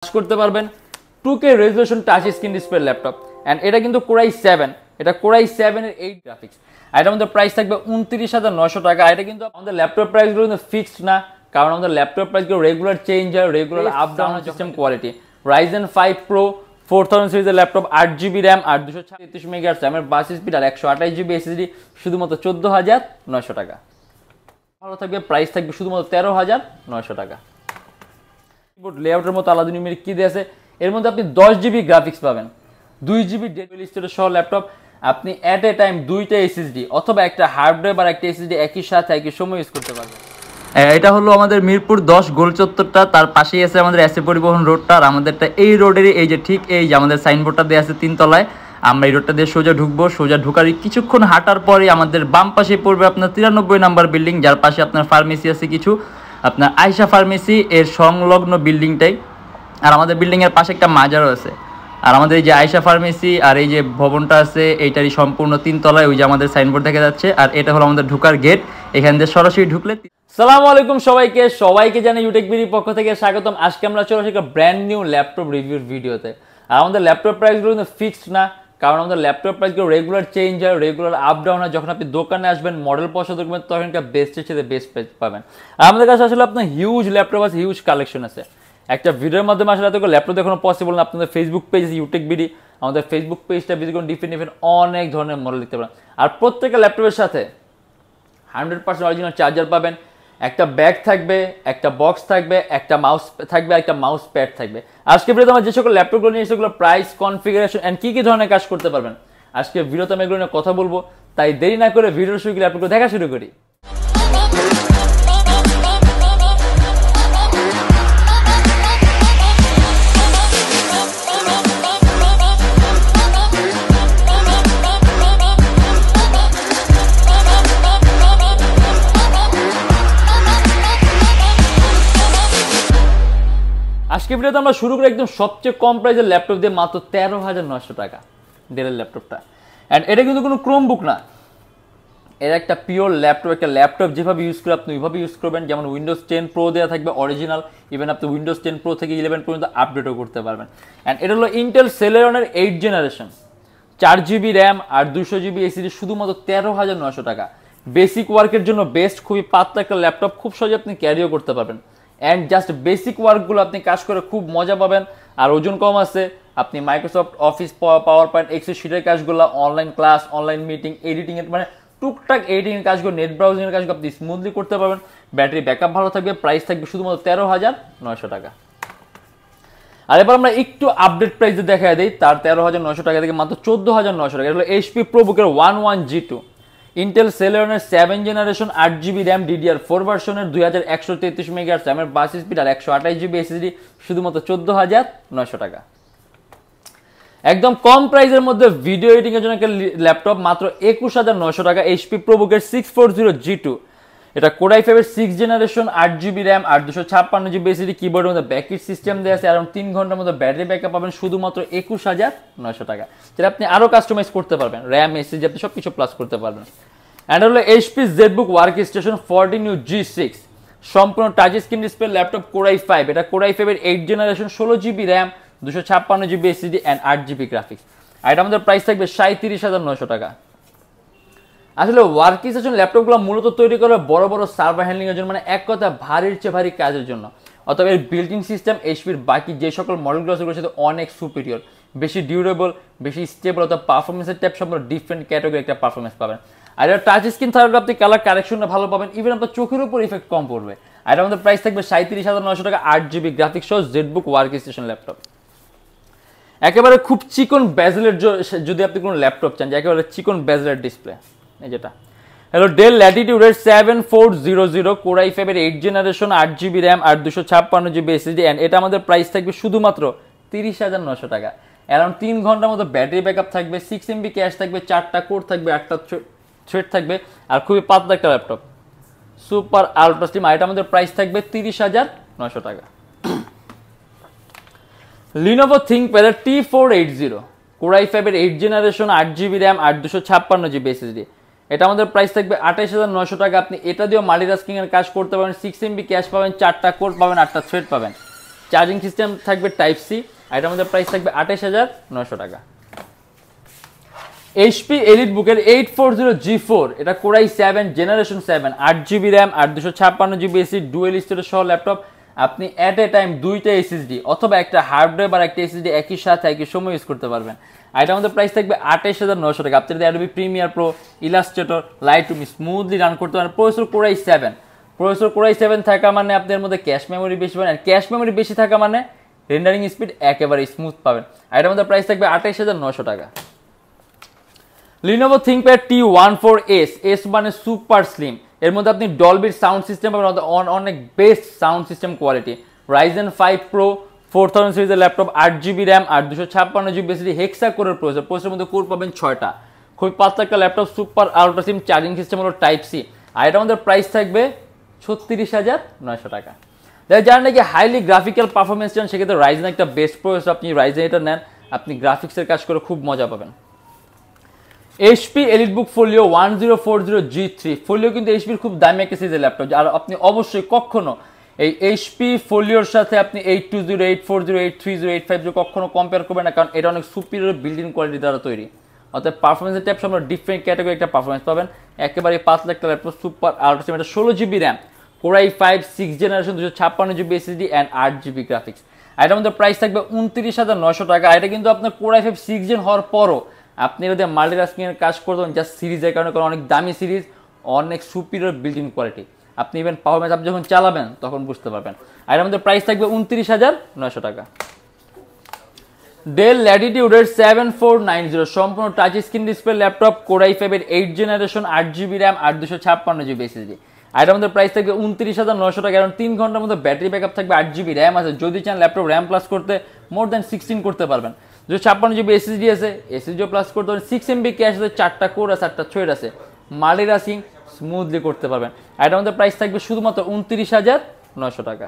করতে পারবেন 2K resolution touch screen display laptop and এটা কিন্তু Core i7 এটা Core i7 এর 8 গ্রাফিক্স আর এটার মধ্যে প্রাইস থাকবে 29900 টাকা। এটা কিন্তু আমাদের ল্যাপটপ প্রাইসগুলো কিন্তু ফিক্সড না, কারণ আমাদের ল্যাপটপ প্রাইসগুলো রেগুলার চেঞ্জ হয়, regular up down system quality. Ryzen 5 Pro 4000 সিরিজের ল্যাপটপ 8GB RAM আর 233 MHz র্যামের বাস স্পিড আর 128GB SSD শুধুমাত্র 14900 টাকা। ভালো থাকবে, প্রাইস থাকবে শুধুমাত্র 13900 টাকা। কিবোর্ড লেআউটের মতো আলাদা নিউমেরিক কি দিয়েছে, এর মধ্যে আপনি 10GB গ্রাফিক্স পাবেন, 2GB ডেল স্টোরেজ সহ ল্যাপটপ। আপনি এট এ টাইম দুইটা এসএসডি অথবা একটা হার্ড ড্রাইভ আর একটা এসএসডি একই সাথে একই সময় ইউজ করতে পারবেন। এটা হলো আমাদের মিরপুর 10 গোল চত্বরটা, তার পাশেই আছে আমাদের এসএ পরিবহন রোডটা। আর আমাদেরটা এই রোডেরই এই যে ঠিক এই যে আমাদের সাইনবোর্ডটা দেওয়া আছে 3 তলায়। আমরা এই রোডটা দিয়ে সোজা ঢুকবো, সোজা ঢুকার কিছুক্ষণ হাঁটার পরে আমাদের বাম পাশে পড়বে আপনার 93 নাম্বার বিল্ডিং, যার পাশে আপনার ফার্মেসি আছে কিছু, আপনার আয়শা ফার্মেসি এর সংলগ্ন বিল্ডিংটাই। আর আমাদের বিল্ডিংয়ের পাশে একটা মাজারও আছে। আর আমাদের এই যে আয়শা ফার্মেসি আর এই যে ভবনটা আছে এইটারই সম্পূর্ণ 3 তলায় ওই যে আমাদের সাইনবোর্ড দেখা যাচ্ছে। আর এটা হলো আমাদের ঢোকার গেট, এখান দিয়ে সরাসরি ঢুকলে। সালামু আলাইকুম সবাইকে জানাই ইউটেকবিডির পক্ষ থেকে স্বাগতম। আজকে আমরা চলে আসি একটা ব্র্যান্ড নিউ ল্যাপটপ রিভিউর ভিডিওতে। আর আমাদের ল্যাপটপ প্রাইসগুলো কিন্তু ফিক্সড না, কারণ আমাদের ল্যাপটপ প্রাইসগুলো রেগুলার চেঞ্জ হয়, রেগুলার আপ ডাউন হয়। যখন আপনি দোকানে আসবেন মডেল পছন্দ করবেন তখনকার বেস্টের সাথে বেস্ট প্রাইস পাবেন। আর আমাদের কাছে আসলে আপনার হিউজ ল্যাপটপ আছে, হিউজ কালেকশন আছে। একটা ভিডিওর মাধ্যমে আসলে এতগুলো ল্যাপটপ দেখানো পসিবল না। আপনাদের ফেসবুক পেজ ইউটেকবিডি, আমাদের ফেসবুক পেজটা ভিজিট করুন, ডিফারেন্ট অনেক ধরনের মডেল দেখতে পারেন। আর প্রত্যেকটা ল্যাপটপের সাথে 100% অরিজিনাল চার্জার পাবেন, একটা ব্যাগ থাকবে, একটা বক্স থাকবে, একটা মাউস থাকবে, একটা মাউস প্যাড থাকবে। আজকে ভিডিওতে আমরা যে সকল ল্যাপটপগুলো নিয়ে সেগুলো প্রাইস, কনফিগারেশন এন্ড কি ধরনের কাজ করতে পারবেন আজকে ভিডিওতে আমি এগুলো নিয়ে কথা বলবো। তাই দেরি না করে ভিডিওর শুরু করে ল্যাপটপগুলো দেখা শুরু করি। আজকে ভিডিওতে আমরা শুরু করি একদম সবচেয়ে কম প্রাইসের ল্যাপটপ দিয়ে, মাত্র 13900 টাকা ডেলের ল্যাপটপটা। অ্যান্ড এটা কিন্তু কোনো ক্রোমবুক না, এটা একটা পিওর ল্যাপটপ। একটা ল্যাপটপ যেভাবে ইউজ করে আপনি ওইভাবে ইউজ করবেন। যেমন উইন্ডোজ 10 প্রো দেওয়া থাকবে অরিজিনাল, ইভেন আপনি উইন্ডোজ 10 প্রো থেকে 11 পর্যন্ত আপডেটও করতে পারবেন। অ্যান্ড এটা হলো ইন্টেল সেলেরনের 8 জেনারেশন, 4GB র্যাম আর 200GB এসএসডি শুধুমাত্র 13900 টাকা। বেসিক ওয়ার্কের জন্য বেস্ট, খুবই পাতলা একটা ল্যাপটপ, খুব সহজে আপনি ক্যারিও করতে পারবেন। অ্যান্ড জাস্ট বেসিক ওয়ার্কগুলো আপনি কাজ করে খুব মজা পাবেন। আর ওজন কম আছে, আপনি Microsoft office, PowerPoint, Excel শিটের কাজগুলো, অনলাইন ক্লাস, অনলাইন মিটিং, এডিটিংয়ের মানে টুকটাক এডিটিংয়ের কাজগুলো, নেট ব্রাউজিংয়ের কাজগুলো আপনি স্মুথলি করতে পারবেন। ব্যাটারি ব্যাকআপ ভালো থাকবে। প্রাইস থাকবে শুধুমাত্র 13900 টাকা। আর এবার আমরা একটু আপডেট প্রাইসে দেখা দেই। তার 13900 টাকা থেকে মাত্র 14900 টাকা। এটা হলো এইচপি প্রোবুকের 11G2 ইন্টেল সেলেরনের 7 জেনারেশন 8GB র্যাম DDR4 ভার্সনের 2133 MHz র্যামের বাস স্পিড আর 128GB SSD শুধুমাত্র 14900 টাকা। একদম কম প্রাইসের মধ্যে ভিডিও এডিটিং এর জন্য একটা ল্যাপটপ মাত্র 21900 টাকা। এইচপি প্রোবুকের 640G2, এটা Core i5 এর 6 জেনারেশন 8GB র্যাম আর 256GB SSD, কিবোর্ডের মধ্যে ব্যাকইট সিস্টেম দেওয়া আছে। আরাউন্ড 3 ঘন্টার মধ্যে ব্যাটারি ব্যাকআপ পাবেন শুধুমাত্র 21900 টাকা, যেটা আপনি আরো কাস্টমাইজ করতে পারবেন। র্যাম, এসএসডি আপনি সবকিছু প্লাস করতে পারবেন। অ্যান্ড হলো HP ZBook work station 14U G6 সম্পূর্ণ touch screen display laptop Core i5, এটা Core i5 এর 8 generation 16GB RAM 256GB SSD and 8GB graphics. আর এটা আমাদের প্রাইস থাকবে 37900 টাকা। আসলে ওয়ার্ক স্টেশন ল্যাপটপগুলো মূলত তৈরি করে বড় বড় সার্ভার হ্যান্ডলিং এর জন্য, মানে এক কথা ভারীর চেয়ে ভারী কাজের জন্য। অথবা এর বিল্ট ইন সিস্টেম এইচপির বাকি যে সকল মডেলগুলো আছে সেগুলোর সাথে অনেক সুপিরিয়র, বেশি ডিউরেবল, বেশি স্টেবল, অথবা পারফরমেন্সের টাইপ সম্পূর্ণ ডিফারেন্ট ক্যাটাগরি একটা পারফরমেন্স পাবেন। আর এটা টাচ স্ক্রিন থাকলে আপনি কালার কারেকশনটা ভালো পাবেন, ইভেন আপনার চোখের উপর ইফেক্ট কম পড়বে। আর এটা আমাদের প্রাইস থাকবে 37900 টাকা, 8GB গ্রাফিক্স সহ জেডবুক ওয়ার্ক স্টেশন ল্যাপটপ। একেবারে খুব চিকন বেজেলের যদি আপনি কোনো ল্যাপটপ চান যে একেবারে চিকন বেজেলের ডিসপ্লে, এই যেটা হ্যালো ডেল ল্যাটিটিউডের 7400 Core i5 এর 8 জেনারেশন 8GB র্যাম আর 256GB SSD, এন্ড এটা আমাদের প্রাইস থাকবে শুধুমাত্র 30900 টাকা। অ্যারাউন্ড 3 ঘন্টার মতো ব্যাটারি ব্যাকআপ থাকবে, 6MB ক্যাশ থাকবে, 4টা কোর থাকবে, 8টা থ্রেড থাকবে, আর খুবই পাতলা একটা ল্যাপটপ, সুপার আলট্রা স্লিম। আর এটা আমাদের প্রাইস থাকবে 30900 টাকা। Lenovo ThinkPad T480 Core i5 এর 8 জেনারেশন 8GB র্যাম আর 256GB SSD, এটা আমাদের প্রাইস থাকবে 28900 টাকা। আপনি এটা দিয়েও মাল্টিটাস্কিং এর কাজ করতে পারবেন, 6MB ক্যাশ পাবেন, 4টা কোর পাবেন, 8টা থ্রেড পাবেন। চার্জিং সিস্টেম থাকবে টাইপ সি, আর এটার মধ্যে প্রাইস থাকবে 28,900 টাকা। HP EliteBook-এর 840G4, এটা Core i7 generation 7, 8GB RAM আর 256GB SSD ডুয়েল স্টোরেজ সহ ল্যাপটপ। আপনি এট এ টাইম দুইটা SSD অথবা একটা হার্ড ড্রাইভ আর একটা SSD একই সাথে একই সময় ইউজ করতে পারবেন। আর এটার মধ্যে প্রাইস থাকবে 28,900 টাকা। আপনি যদি Adobe Premiere Pro, Illustrator, Lightroom smoothly run করতে পারেন। প্রসেসর Core i7 থাকা মানে আপনার মধ্যে ক্যাশ মেমোরি বেশি পাবেন, আর ক্যাশ মেমোরি বেশি থাকা মানে রেন্ডারিং স্পিড একেবারে স্মুথ পাবেন। আর এটার মধ্যে প্রাইস থাকবে 28,900 টাকা। Lenovo ThinkPad T14S, S মানে সুপার স্লিম, এর মধ্যে আপনি ডলবির সাউন্ড সিস্টেম পাবেন, অনেক best sound system quality. Ryzen 5 Pro 4000 সিরিজের ল্যাপটপ, 8GB RAM আর 256GB SSD হেক্সা কোরের প্রসেসরের মধ্যে কোর পাবেন 6টা। খুবই পাতলা একটা laptop, super ultra slim, charging system হলো টাইপ সি। আর এটার মধ্যে প্রাইস থাকবে 36,900 টাকা। যারা নাকি হাইলি গ্রাফিক্যাল পারফরমেন্স চান সেক্ষেত্রে Ryzen একটা বেস্ট প্রসেসর, আপনি Ryzen এটা নেন, আপনি গ্রাফিক্সের কাজ করে খুব মজা পাবেন। HP EliteBook Folio 1040G3, folio কিন্তু HP খুব দামি একটা সিরিজের ল্যাপটপ, আর আপনি অবশ্যই কখনো এই HP ফোলিওর সাথে আপনি 820, 840, 830, 850 কখনো কম্পেয়ার করবেন না, কারণ এটা অনেক সুপিরিয়র বিল্ডিং কোয়ালিটি দ্বারা তৈরি। অর্থাৎ পারফরমেন্সের টাইপ আমরা ডিফারেন্ট ক্যাটাগরি একটা পারফরমেন্স পাবেন। একেবারে পাতলা একটা ল্যাপটপ, সুপার আল্ট্রা, এটা 16GB RAM, Core i5 6th generation, 256GB SSD and 8GB graphics. আর এটার মধ্যে প্রাইস থাকবে 29,900 টাকা। এটা কিন্তু আপনার Core i5 6th জেন হওয়ার পরও আপনি যদি মাল্টিটাস্কিং এর কাজ করতে পারেন, জাস্ট সিরিজের কারণে, অনেক দামি সিরিজ, অনেক সুপিরিয়র বিল্ট ইন কোয়ালিটি। আপনি ইভেন পারফরমেন্স আপনি যখন চালাবেন তখন বুঝতে পারবেন। আর এর মধ্যে প্রাইস থাকবে 29,900 টাকা। Dell Latitude 7490 সম্পূর্ণ touch screen display laptop, Core i5 এর 8th জেনারেশন, 8GB RAM আর 256GB SSD। আর এর মধ্যে প্রাইস থাকবে 29,900 টাকা। কারণ 3 ঘন্টার মধ্যে ব্যাটারি ব্যাকআপ থাকবে, 8GB RAM আছে, যদি চান ল্যাপটপ RAM প্লাস করতে মোর দ্যান 16 করতে পারবেন। 256GB SSD আছে, SSD প্লাস করতে পারবেন, 6MB ক্যাশ আছে, 4টা কোর আছে, 8টা থ্রেড আছে, মাল্টিটাস্কিং স্মুথলি করতে পারবেন। আর এটার মধ্যে প্রাইস থাকবে শুধুমাত্র 29,900 টাকা।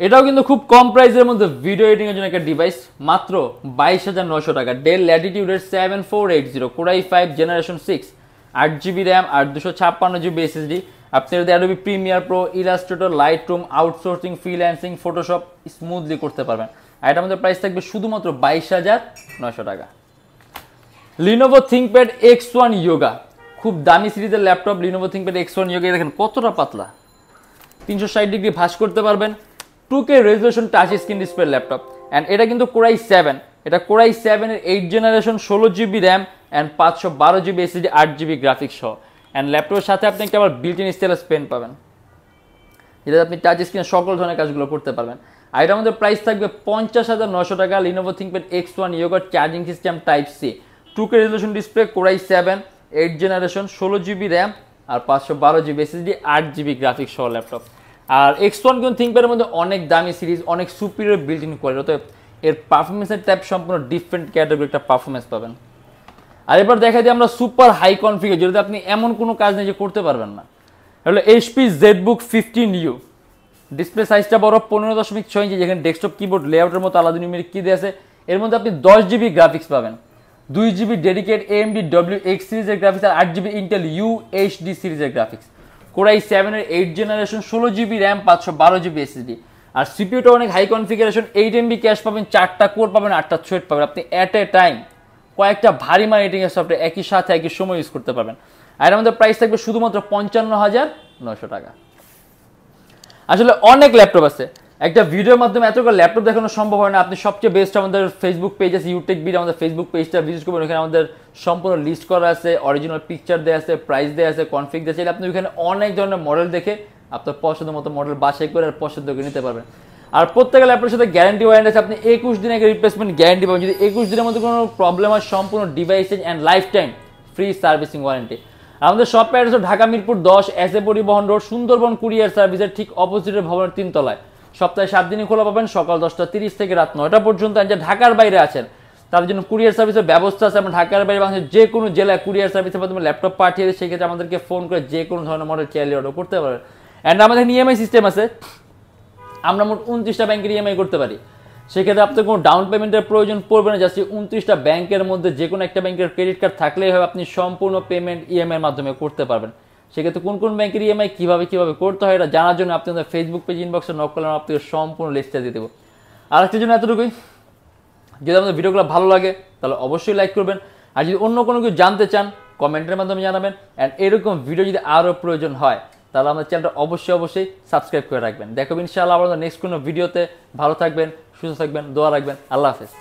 এটাও কিন্তু খুব কম প্রাইসের মধ্যে ভিডিও এডিটিং এর জন্য একটা ডিভাইস, মাত্র 22,900 টাকা। Dell Latitude 7480, Core i5 generation 6, 8GB RAM আর 256GB SSD। আপনি যদি Adobe Premiere Pro, Illustrator, Lightroom, outsourcing, freelancing, Photoshop smoothly করতে পারবেন। আর এটার মধ্যে প্রাইস থাকবে শুধুমাত্র 22,900 টাকা। Lenovo ThinkPad X1 Yoga, খুব দামি সিরিজের laptop. Lenovo ThinkPad X1 Yoga দেখেন কতটা পাতলা, 360 ডিগ্রি ভাঁজ করতে পারবেন, 2K resolution touch screen display laptop. And এটা কিন্তু Core i7, এটা Core i7 এর 8th generation, 16GB RAM and 512GB SSD, 8GB graphics সহ। অ্যান্ড ল্যাপটপের সাথে আপনি একটা আবার বিল্ট ইন স্টাইলাস পেন পাবেন, যেটা আপনি টাচ স্ক্রিনে সকল ধরনের কাজগুলো করতে পারবেন। আর এটার মধ্যে প্রাইস থাকবে 50,900 টাকা। Lenovo ThinkPad X1 Yoga, charging system type C, 2K resolution display, Core i7 8th generation, 16GB RAM আর 512GB SSD, 8GB গ্রাফিক্স সহ ল্যাপটপ। আর X1 কিন্তু ThinkPad এর মধ্যে অনেক দামি সিরিজ, অনেক সুপিরিয়র বিল্ট ইন কোয়ালিটি, অতএব এর পারফরমেন্সের টাইপ সম্পূর্ণ ডিফারেন্ট ক্যাটাগরি একটা পারফরমেন্স পাবেন। আর এবার দেখা যায় আমরা সুপার হাই কনফিগার, যেটাতে আপনি এমন কোনো কাজ নেই যে করতে পারবেন না। হলো HP ZBook 15U, ডিসপ্লে সাইজটা বড়, 15.6 ইঞ্চি, যেখানে ডেস্কটপ কিবোর্ড লেআউটের মতো আলাদা নিউমেরিক কি দেওয়া আছে। এর মধ্যে আপনি 10GB গ্রাফিক্স পাবেন, 2GB ডেডিকেট AMD WX সিরিজের গ্রাফিক্স আর 8GB Intel UHD সিরিজের গ্রাফিক্স। Core i7 এর 8th generation, 16GB RAM, 512GB SSD। আর সিপিইউটা অনেক হাই কনফিগারেশন, 8MB ক্যাশ পাবেন, 4টা কোর পাবেন, 8টা থ্রেড পাবেন। আপনি এট এ টাইম কয়েকটা ভারী মান এডিটিং এর সফটওয়্যার একই সাথে একই সময় ইউজ করতে পারবেন। আর আমাদের প্রাইস থাকবে শুধুমাত্র 55,900 টাকা। আসলে অনেক ল্যাপটপ আছে, একটা ভিডিওর মাধ্যমে এতগুলো ল্যাপটপ দেখানো সম্ভব হয় না। আপনি সবচেয়ে বেস্ট আমাদের ফেসবুক পেজ আছে Youtechbd, আমাদের ফেসবুক পেজটা ভিজিট করবেন, ওখানে আমাদের সম্পূর্ণ লিস্ট করা আছে, অরিজিনাল পিকচার দেওয়া আছে, প্রাইস দেওয়া আছে, কনফিগ দেওয়া আছে। আপনি ওখানে অনেক ধরনের মডেল দেখে আপনার পছন্দ মতো মডেল বাছাই করে আর পছন্দ করে নিতে পারবেন। আর প্রত্যেকটা ল্যাপটপের সাথে গ্যারান্টি ওয়ারেন্টি আছে, আপনি 21 দিন আগে রিপ্লেসমেন্ট গ্যারান্টি পাবেন। যদি 21 দিনের মধ্যে কোনো প্রবলেম হয়, সম্পূর্ণ device change and lifetime free servicing warranty. আমাদের shop address Dhaka Mirpur 10, SA পরিবহন রোড, সুন্দরবন কুরিয়ার সার্ভিসের ঠিক অপোজিটের ভবনের 3 তলায়। সপ্তাহে 7 দিনই খোলা পাবেন, সকাল 10:30 থেকে রাত 9টা পর্যন্ত। আর যারা ঢাকার বাইরে আছেন তাদের জন্য কুরিয়ার সার্ভিসের ব্যবস্থা আছে। আমরা ঢাকার বাইরে বাংলাদেশের যে কোনো জেলায় কুরিয়ার সার্ভিসের মাধ্যমে ল্যাপটপ পাঠিয়ে দিই, সেক্ষেত্রে আমাদেরকে ফোন করে যে কোনো ধরনের মডেল চাইলে অর্ডার করতে পারবেন। অ্যান্ড আমাদের ইএমআই সিস্টেম আছে, আমরা মোট 29টা ব্যাংকের ইএমআই করতে পারি। সেক্ষেত্রে আপনার কোনো ডাউন পেমেন্টের প্রয়োজন পড়বে না, জাস্ট 29টা ব্যাংকের মধ্যে যে কোনো একটা ব্যাংকের ক্রেডিট কার্ড থাকলেই হবে, আপনি সম্পূর্ণ পেমেন্ট ইএমআই এর মাধ্যমে করতে পারবেন। সেক্ষেত্রে কোন কোন ব্যাংকের ইএমআই কীভাবে করতে হয় এটা জানার জন্য আপনি আমাদের ফেসবুক পেজ ইনবক্সে নক করলে আপনাকে সম্পূর্ণ লিস্টটা দিয়ে দেবো। আর আজকের জন্য এতটুকুই। যদি আমাদের ভিডিওগুলো ভালো লাগে তাহলে অবশ্যই লাইক করবেন, আর যদি অন্য কোনো কিছু জানতে চান কমেন্টের মাধ্যমে জানাবেন। অ্যান্ড এরকম ভিডিও যদি আরও প্রয়োজন হয় তাহলে আমাদের চ্যানেলটা অবশ্যই সাবস্ক্রাইব করে রাখবেন। দেখো ইনশাআল্লাহ আবার নেক্সট কোনো ভিডিওতে। ভালো থাকবেন, সুস্থ থাকবেন, দোয়া রাখবেন। আল্লাহ হাফেজ।